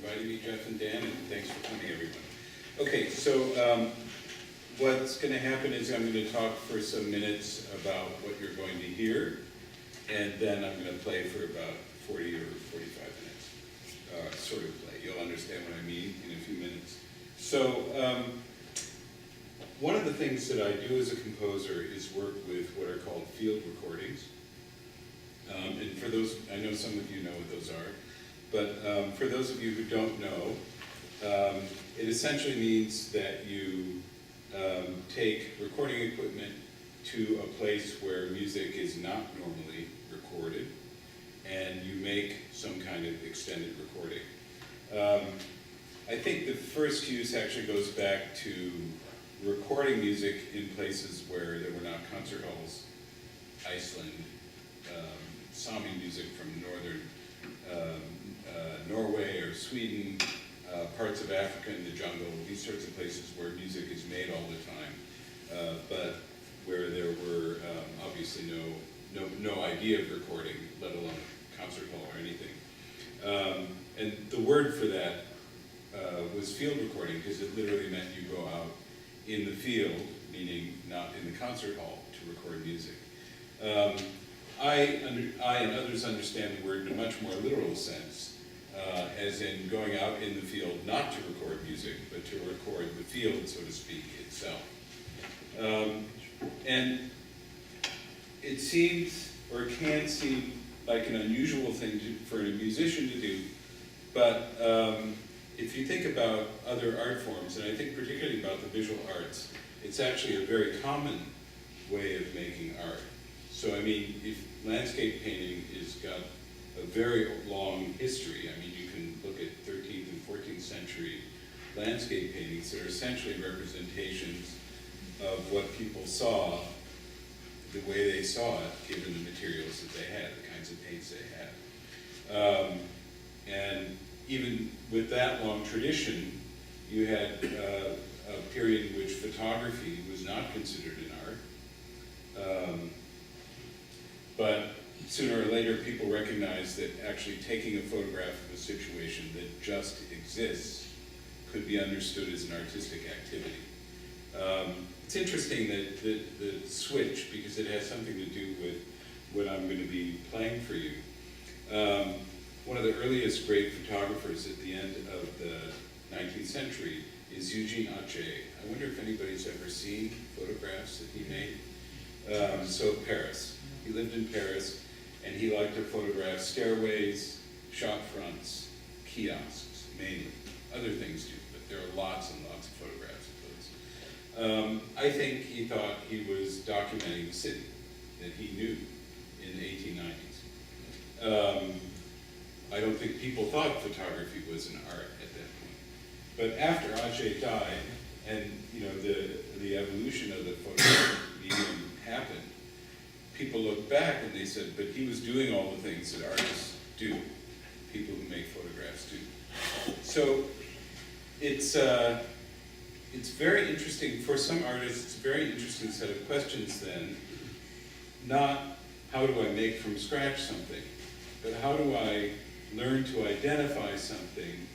inviting me, Jeff and Dan, and thanks for coming, everyone. Okay, so what's going to happen is I'm going to talk for some minutes about what you're going to hear, and then I'm going to play for about 40 or 45 minutes, sort of play. You'll understand what I mean in a few minutes. So one of the things that I do as a composer is work with what are called field recordings. And for those, I know some of you know what those are, but for those of you who don't know, it essentially means that you take recording equipment to a place where music is not normally recorded, and you make some kind of extended recording. I think the first use actually goes back to recording music in places where there were not concert halls, Iceland, Sami music from northern Norway or Sweden, parts of Africa in the jungle, these sorts of places where music is made all the time, but where there were obviously no idea of recording, let alone a concert hall or anything. And the word for that was field recording, because it literally meant you go out in the field, meaning not in the concert hall, to record music. I and others understand the word in a much more literal sense, as in going out in the field not to record music, but to record the field, so to speak, itself. And it seems, or it can seem, like an unusual thing for a musician to do, but if you think about other art forms, and I think particularly about the visual arts, it's actually a very common way of making art. So I mean, if landscape painting has got a very long history, I mean, you can look at 13th and 14th century landscape paintings that are essentially representations of what people saw, the way they saw it, given the materials that they had, the kinds of paints they had. And even with that long tradition, you had a period in which photography was not considered an art. But sooner or later, people recognized that actually taking a photograph of a situation that just exists could be understood as an artistic activity. It's interesting that the switch, because it has something to do with what I'm going to be playing for you. One of the earliest great photographers at the end of the 19th century is Eugene Atget. I wonder if anybody's ever seen photographs that he made. So Paris. He lived in Paris, and he liked to photograph stairways, shop fronts, kiosks, mainly. Other things too, but there are lots and lots of photographs of those. I think he thought he was documenting the city that he knew in the 1890s. I don't think people thought photography was an art at that point. But after Atget died, and the evolution of the photographic medium happened, people look back and they said, but he was doing all the things that artists do, people who make photographs do. So it's very interesting, for some artists, it's a very interesting set of questions then, not how do I make from scratch something, but how do I learn to identify something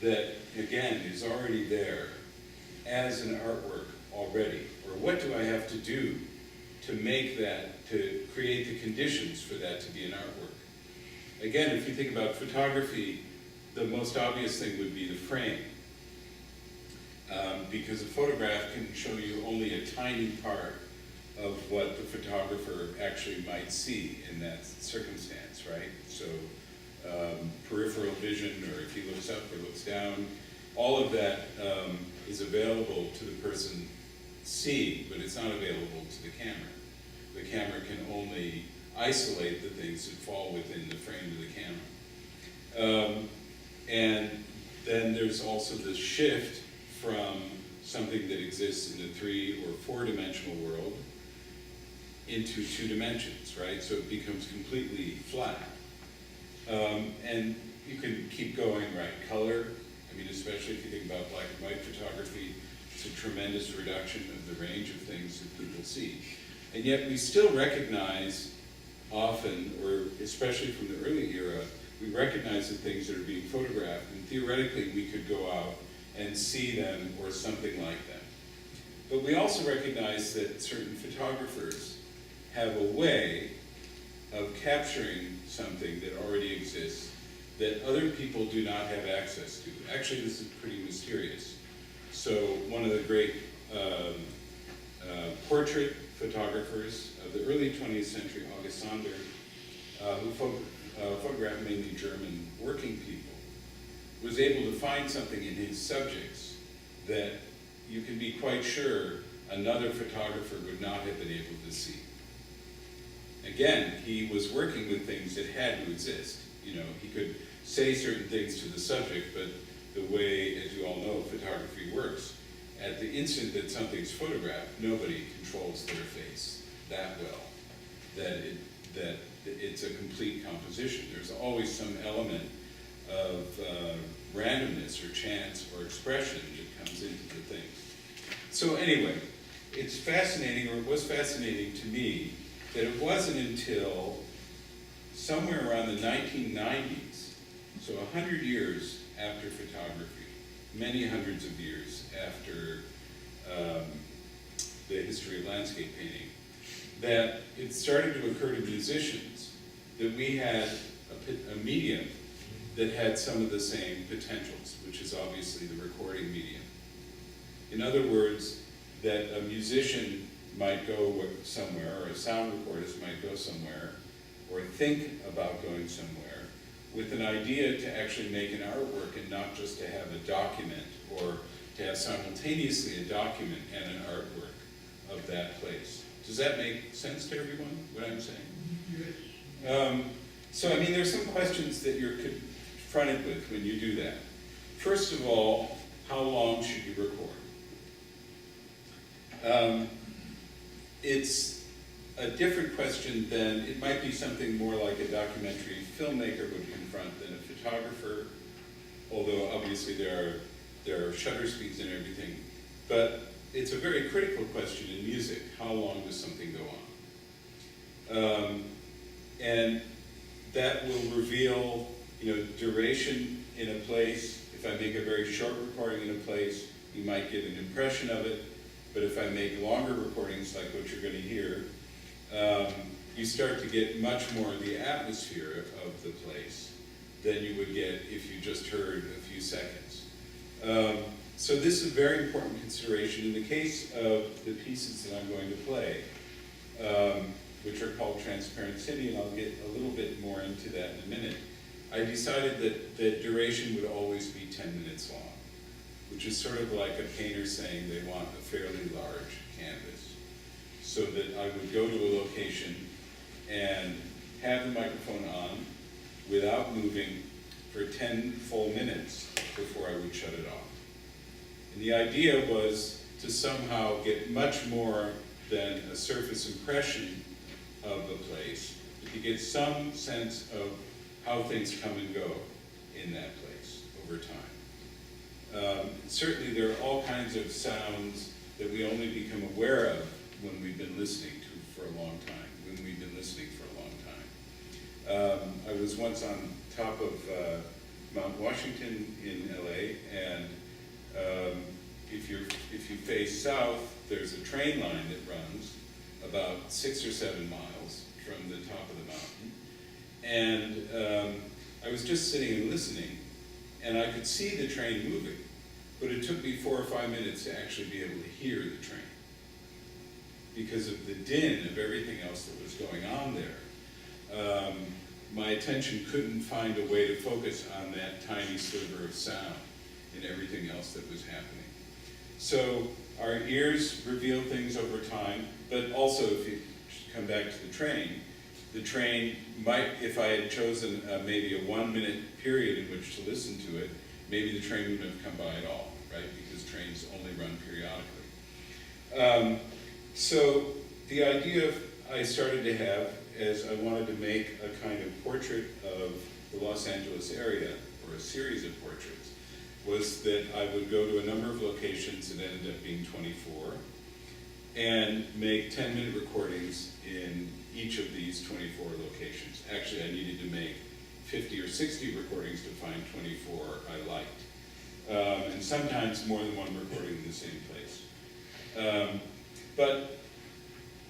that, again, is already there as an artwork already, or what do I have to do to make that, to create the conditions for that to be an artwork. Again, if you think about photography, the most obvious thing would be the frame. Because a photograph can show you only a tiny part of what the photographer actually might see in that circumstance, right? So peripheral vision, or if he looks up or looks down, all of that is available to the person seeing, but it's not available to the camera. The camera can only isolate the things that fall within the frame of the camera. And then there's also the shift from something that exists in a 3- or 4-dimensional world into 2 dimensions, right? So it becomes completely flat. And you can keep going, right? Color, I mean, especially if you think about black and white photography, it's a tremendous reduction of the range of things that people see. And yet we still recognize often, or especially from the early era, We recognize the things that are being photographed, and theoretically we could go out and see them or something like them. But we also recognize that certain photographers have a way of capturing something that already exists that other people do not have access to. Actually, this is pretty mysterious. So one of the great portrait photographers of the early 20th century, August Sander, who photographed mainly German working people, was able to find something in his subjects that you can be quite sure another photographer would not have been able to see. Again, he was working with things that had to exist. You know, he could say certain things to the subject, but the way, as you all know, photography works, at the instant that something's photographed, nobody controls their face that well, that it's a complete composition. There's always some element of randomness or chance or expression that comes into the thing. So anyway, it's fascinating, or it was fascinating to me, that it wasn't until somewhere around the 1990s, so 100 years after photography, many hundreds of years after the history of landscape painting, that it started to occur to musicians that we had a medium that had some of the same potentials, which is obviously the recording medium. In other words, that a musician might go somewhere, or a sound recordist might go somewhere, or think about going somewhere, with an idea to actually make an artwork and not just to have a document, or to have simultaneously a document and an artwork of that place. Does that make sense to everyone, what I'm saying? Yes. So, I mean, there's some questions that you're confronted with when you do that. First of all, how long should you record? It's a different question than, it might be something more like a documentary filmmaker would confront than a photographer, although obviously there are shutter speeds and everything. But it's a very critical question in music. How long does something go on? And that will reveal, duration in a place. If I make a very short recording in a place, you might get an impression of it. But if I make longer recordings, like what you're going to hear, you start to get much more of the atmosphere of the place than you would get if you just heard a few seconds. So this is a very important consideration. In the case of the pieces that I'm going to play, which are called Transparent City, and I'll get a little bit more into that in a minute, I decided that duration would always be 10 minutes long, which is sort of like a painter saying they want a fairly large canvas. So that I would go to a location and have the microphone on without moving for 10 full minutes before I would shut it off. And the idea was to somehow get much more than a surface impression of a place, but to get some sense of how things come and go in that place over time. Certainly there are all kinds of sounds that we only become aware of when we've been listening to for a long time, I was once on top of Mount Washington in LA, and if you face south, there's a train line that runs about 6 or 7 miles from the top of the mountain. And I was just sitting and listening, and I could see the train moving, but it took me 4 or 5 minutes to actually be able to hear the train because of the din of everything else that was going on there. My attention couldn't find a way to focus on that tiny sliver of sound and everything else that was happening. So our ears reveal things over time, but also if you come back to the train might, if I had chosen maybe a 1 minute period in which to listen to it, maybe the train wouldn't have come by at all, right? Because trains only run periodically. So the idea I started to have is I wanted to make a kind of portrait of the Los Angeles area, or a series of portraits, was that I would go to a number of locations, it ended up being 24, and make 10-minute recordings in each of these 24 locations. Actually, I needed to make 50 or 60 recordings to find 24 I liked. And sometimes more than one recording in the same place. But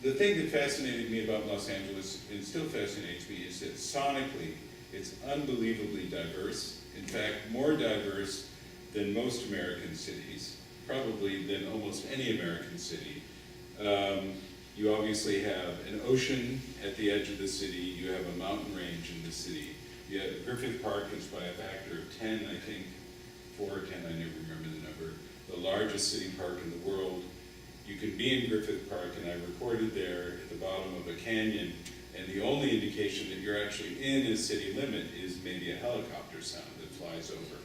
the thing that fascinated me about Los Angeles, and still fascinates me, is that sonically, it's unbelievably diverse. In fact, more diverse than most American cities, probably than almost any American city. You obviously have an ocean at the edge of the city, you have a mountain range in the city. You have Griffith Park is by a factor of 10, I think, 4 or 10, I never remember the number, the largest city park in the world. You can be in Griffith Park, and I recorded there at the bottom of a canyon, and the only indication that you're actually in a city limit is maybe a helicopter sound that flies over.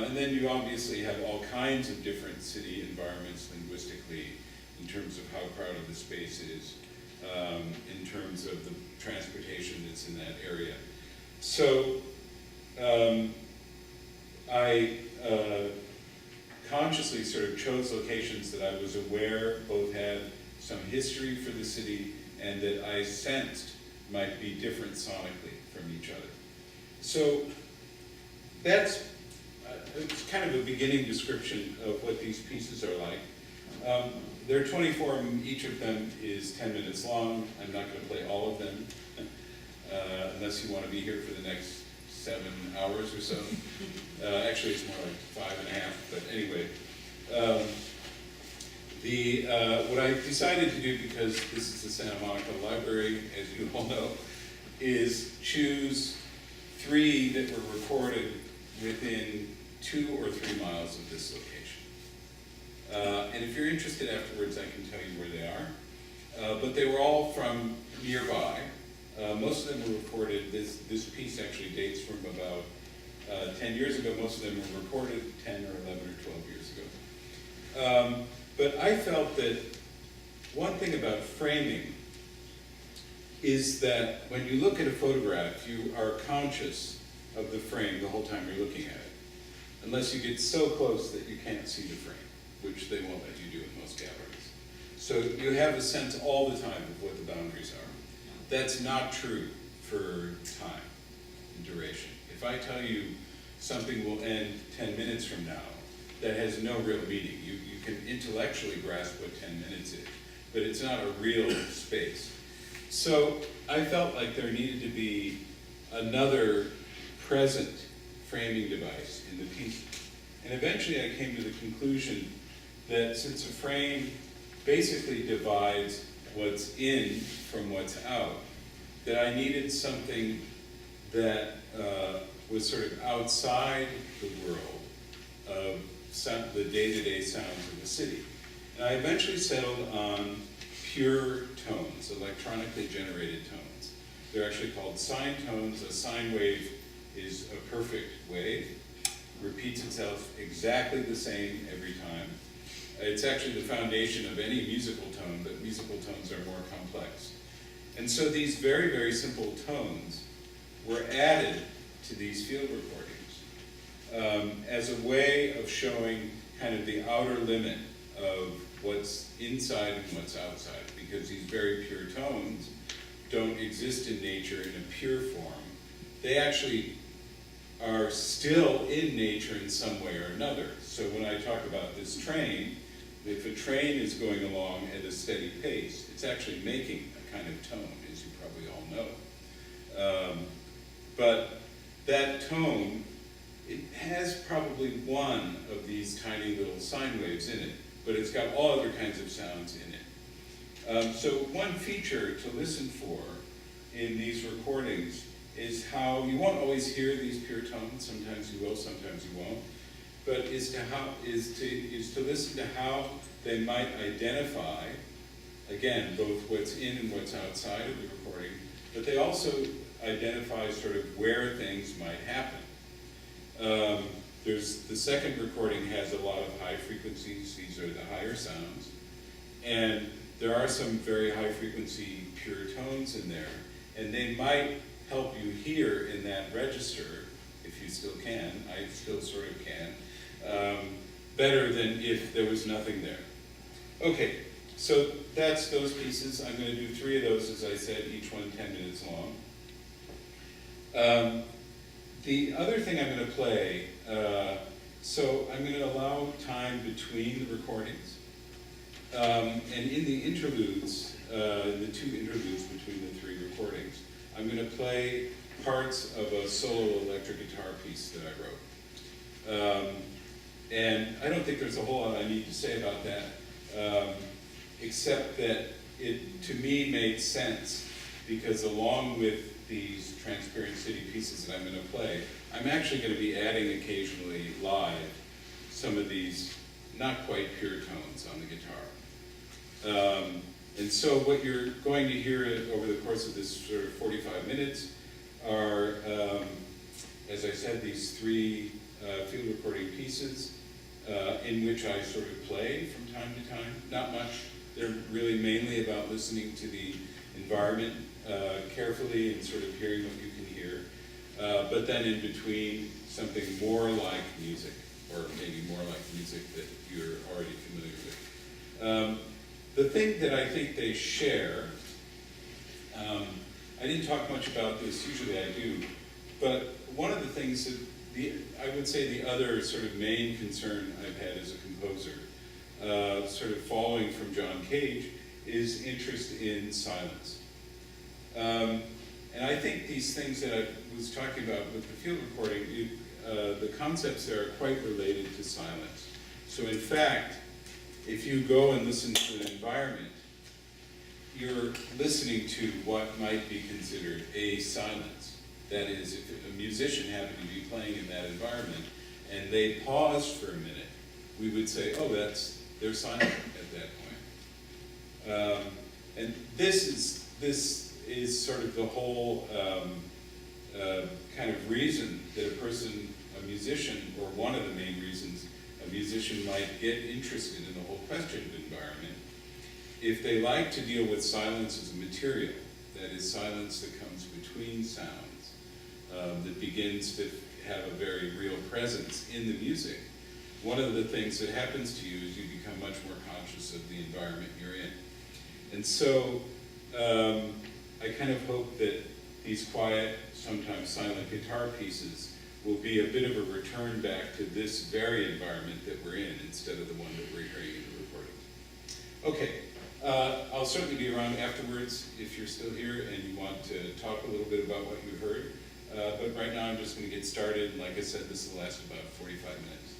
And then you obviously have all kinds of different city environments linguistically, in terms of how crowded the space is, in terms of the transportation that's in that area. So I consciously sort of chose locations that I was aware both had some history for the city and that I sensed might be different sonically from each other. So that's it's kind of a beginning description of what these pieces are like. There are 24 of them, each of them is 10 minutes long. I'm not going to play all of them, unless you want to be here for the next 7 hours or so. Actually, it's more like 5.5, but anyway. What I decided to do, because this is the Santa Monica Library, as you all know, is choose 3 that were recorded within 2 or 3 miles of this location. And if you're interested afterwards, I can tell you where they are. But they were all from nearby. Most of them were recorded, this piece actually dates from about 10 years ago. Most of them were recorded 10 or 11 or 12 years ago. But I felt that one thing about framing is that when you look at a photograph, you are conscious of the frame the whole time you're looking at it, unless you get so close that you can't see the frame, which they won't let you do in most galleries. So you have a sense all the time of what the boundaries are. That's not true for time and duration. If I tell you something will end 10 minutes from now, that has no real meaning. You can intellectually grasp what 10 minutes is, but it's not a real space. So I felt like there needed to be another present framing device in the piece. And eventually I came to the conclusion that since a frame basically divides what's in from what's out, that I needed something that was sort of outside the world of the day-to-day sounds of the city. And I eventually settled on pure tones, electronically generated tones. They're actually called sine tones. A sine wave is a perfect wave, repeats itself exactly the same every time. It's actually the foundation of any musical tone, but musical tones are more complex. And so these very, very simple tones were added to these field recordings as a way of showing kind of the outer limit of what's inside and what's outside, because these very pure tones don't exist in nature in a pure form. They actually are still in nature in some way or another. So when I talk about this train, if a train is going along at a steady pace, it's actually making a kind of tone, as you probably all know. But that tone, it has probably one of these tiny little sine waves in it, but it's got all other kinds of sounds in it. So one feature to listen for in these recordings is how, you won't always hear these pure tones, sometimes you will, sometimes you won't, but is to listen to how they might identify, again, both what's in and what's outside of the recording, but they also identify sort of where things might happen. The second recording has a lot of high frequencies. These are the higher sounds. And there are some very high frequency pure tones in there. And they might help you hear in that register, if you still can, I still sort of can, better than if there was nothing there. Okay, so that's those pieces. I'm going to do 3 of those, as I said, each one 10 minutes long. The other thing I'm going to play, so I'm going to allow time between the recordings. And in the interludes, the 2 interludes between the 3 recordings, I'm going to play parts of a solo electric guitar piece that I wrote. And I don't think there's a whole lot I need to say about that, except that it, to me, made sense, because along with these Transparent City pieces that I'm going to play, I'm actually going to be adding occasionally live some of these not quite pure tones on the guitar. And so what you're going to hear over the course of this sort of 45 minutes are, as I said, these 3 field recording pieces in which I sort of play from time to time. Not much. They're really mainly about listening to the environment carefully and sort of hearing what you can hear. But then in between, something more like music, or maybe more like music that you're already familiar with. The thing that I think they share, I didn't talk much about this, usually I do, but one of the things that I would say the other sort of main concern I've had as a composer, sort of following from John Cage, is interest in silence. And I think these things that I was talking about with the field recording, the concepts there are quite related to silence. So in fact, if you go and listen to an environment, you're listening to what might be considered a silence. That is, if a musician happened to be playing in that environment and they paused for a minute, we would say, oh, they're silent at that point. And this is sort of the whole kind of reason that a musician, or one of the main reasons a musician might get interested in the whole question of environment, if they like to deal with silence as a material, that is, silence that comes between sounds, that begins to have a very real presence in the music. One of the things that happens to you is you become much more conscious of the environment you're in. And so I kind of hope that these quiet, sometimes silent guitar pieces will be a bit of a return back to this very environment that we're in, instead of the one that we're hearing in the recordings. Okay, I'll certainly be around afterwards if you're still here and you want to talk a little bit about what you heard. But right now I'm just going to get started, and like I said, this will last about 45 minutes.